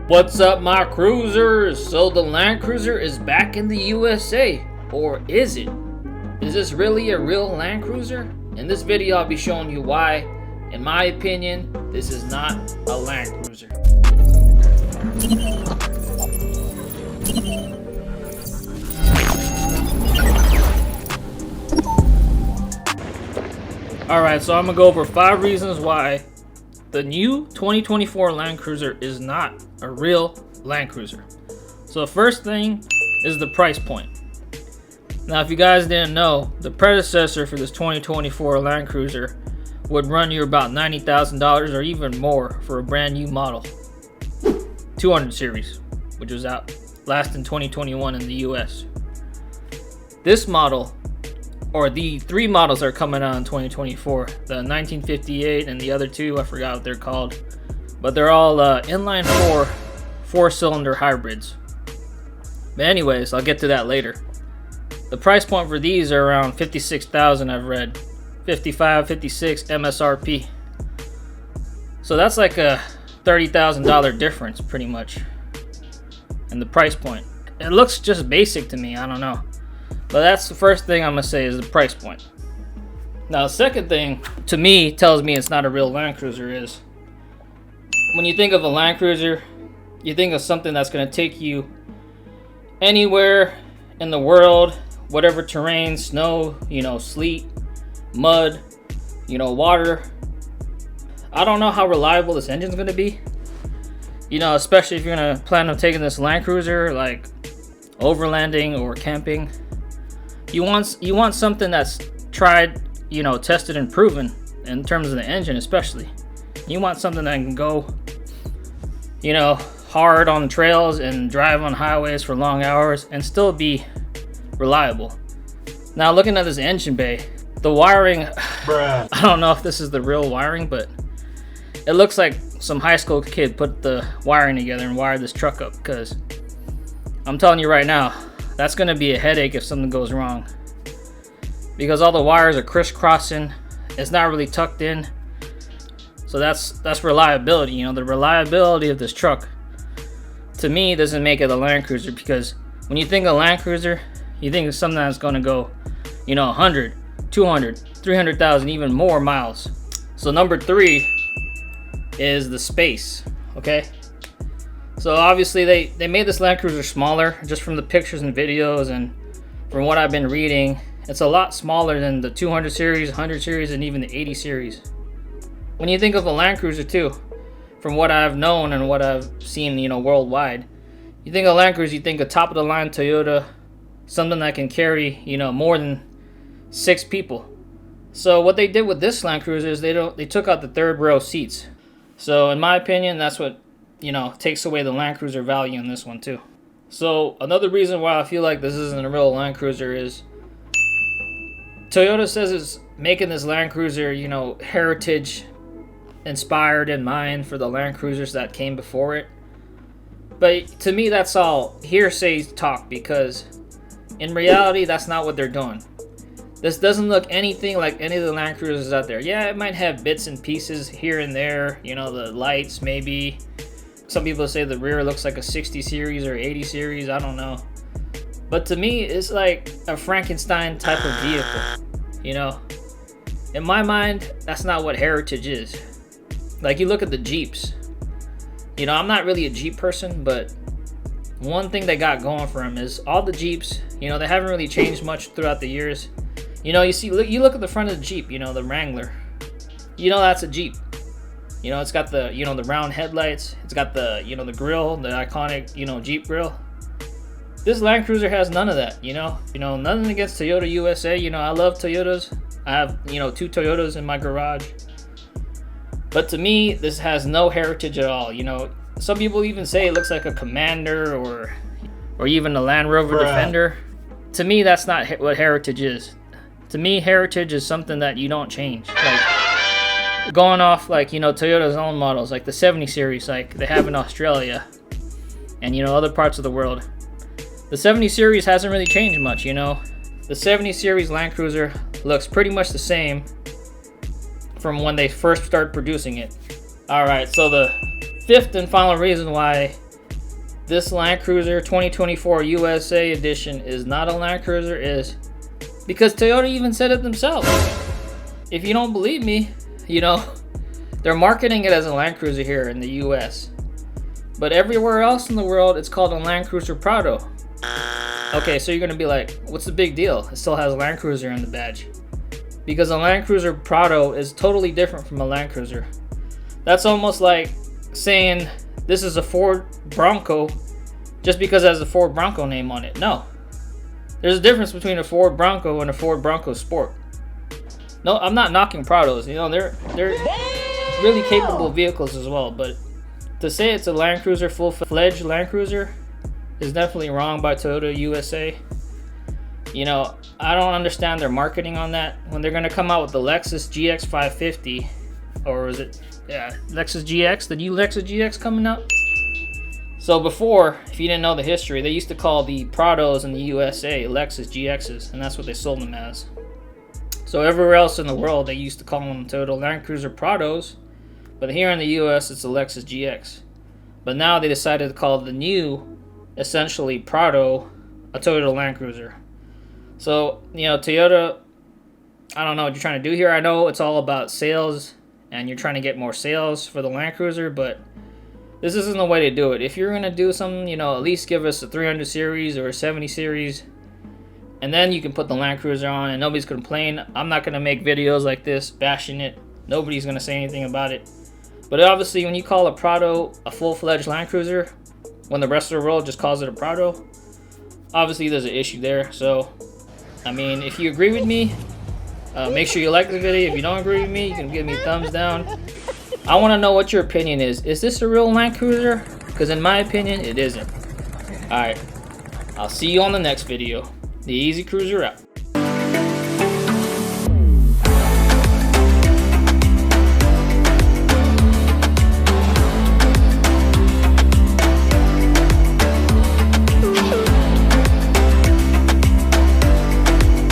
What's up, my cruisers? So the Land Cruiser is back in the USA, or is it? Is this really a real Land Cruiser? In this video I'll be showing you why, in my opinion, this is not a Land Cruiser. Alright, so I'm gonna go over 5 reasons why the new 2024 Land Cruiser is not a real Land Cruiser. So the first thing is the price point. Now, if you guys didn't know, the predecessor for this 2024 Land Cruiser would run you about $90,000 or even more for a brand new model. 200 series, which was out last in 2021 in the US. This model, or the 3 models are coming out in 2024, the 1958 and the other 2, I forgot what they're called, but they're all inline 4-cylinder hybrids. But anyways, I'll get to that later. The price point for these are around $56,000, I've read. 55, 56 MSRP. So that's like a $30,000 difference pretty much in the price point. It looks just basic to me, I don't know. But that's the first thing I'm gonna say is the price point. Now, the second thing to me tells me it's not a real Land Cruiser is when you think of a Land Cruiser, you think of something that's gonna take you anywhere in the world, whatever terrain, snow, sleet, mud, water. I don't know how reliable this engine's gonna be. Especially if you're gonna plan on taking this Land Cruiser like overlanding or camping. You want something that's tried, tested and proven in terms of the engine, especially. You want something that can go, hard on trails and drive on highways for long hours and still be reliable. Now, looking at this engine bay, the wiring, I don't know if this is the real wiring, but it looks like some high school kid put the wiring together and wired this truck up, because I'm telling you right now, that's going to be a headache if something goes wrong, because all the wires are crisscrossing. It's not really tucked in. So that's reliability. The reliability of this truck to me doesn't make it a Land Cruiser, because when you think of Land Cruiser, you think of something that's going to go 100, 200, 300,000, even more miles. So number 3 is the space. Okay, so obviously they made this Land Cruiser smaller, just from the pictures and videos, and from what I've been reading, it's a lot smaller than the 200 series, 100 series, and even the 80 series. When you think of a Land Cruiser too, from what I've known and what I've seen, worldwide, you think of Land Cruiser, you think of top of the line Toyota, something that can carry, more than 6 people. So what they did with this Land Cruiser is they took out the third row seats. So in my opinion, that's what takes away the Land Cruiser value in this one too. So another reason why I feel like this isn't a real Land Cruiser is Toyota says it's making this Land Cruiser, heritage inspired in mind for the Land Cruisers that came before it. But to me, that's all hearsay talk, because in reality, that's not what they're doing. This doesn't look anything like any of the Land Cruisers out there. Yeah, it might have bits and pieces here and there, the lights maybe. Some people say the rear looks like a 60 series or 80 series, I don't know. But to me, it's like a Frankenstein type of vehicle, In my mind, that's not what heritage is. Like, you look at the Jeeps. I'm not really a Jeep person, but one thing they got going for them is all the Jeeps, they haven't really changed much throughout the years. You look at the front of the Jeep, the Wrangler. That's a Jeep. It's got the, the round headlights. It's got the, the grill, the iconic, Jeep grill. This Land Cruiser has none of that, nothing against Toyota USA. I love Toyotas. I have, 2 Toyotas in my garage. But to me, this has no heritage at all. Some people even say it looks like a Commander or even a Land Rover Defender. To me, that's not what heritage is. To me, heritage is something that you don't change. Like, going off, like, Toyota's own models, like the 70 series, like they have in Australia and, other parts of the world. The 70 series hasn't really changed much, The 70 series Land Cruiser looks pretty much the same from when they first started producing it. Alright, so the fifth and final reason why this Land Cruiser 2024 USA edition is not a Land Cruiser is because Toyota even said it themselves. If you don't believe me, you know, they're marketing it as a Land Cruiser here in the US. But everywhere else in the world, it's called a LandCruiser Prado. Okay, so you're gonna be like, what's the big deal? It still has Land Cruiser in the badge. Because a LandCruiser Prado is totally different from a Land Cruiser. That's almost like saying this is a Ford Bronco just because it has a Ford Bronco name on it. No. There's a difference between a Ford Bronco and a Ford Bronco Sport. No, I'm not knocking Prados. You know, they're really capable vehicles as well, but to say it's a Land Cruiser, full-fledged Land Cruiser, is definitely wrong by Toyota USA. You know, I don't understand their marketing on that. When they're gonna come out with the Lexus GX 550, or is it, yeah, Lexus GX, the new Lexus GX coming out? So before, if you didn't know the history, they used to call the Prados in the USA Lexus GXs, and that's what they sold them as. So everywhere else in the world, they used to call them Toyota Land Cruiser Prados, but here in the US, it's a Lexus GX. But now they decided to call the new, essentially Prado, a Toyota Land Cruiser. So, you know, Toyota, I don't know what you're trying to do here. I know it's all about sales, and you're trying to get more sales for the Land Cruiser, but this isn't the way to do it. If you're going to do something, you know, at least give us a 300 series or a 70 series, and then you can put the Land Cruiser on, and nobody's going to complain. I'm not going to make videos like this bashing it. Nobody's going to say anything about it. But obviously, when you call a Prado a full-fledged Land Cruiser, when the rest of the world just calls it a Prado, obviously there's an issue there. So, I mean, if you agree with me, make sure you like the video. If you don't agree with me, you can give me a thumbs down. I want to know what your opinion is. Is this a real Land Cruiser? Because in my opinion, it isn't. Alright, I'll see you on the next video. The Easy Cruiser out.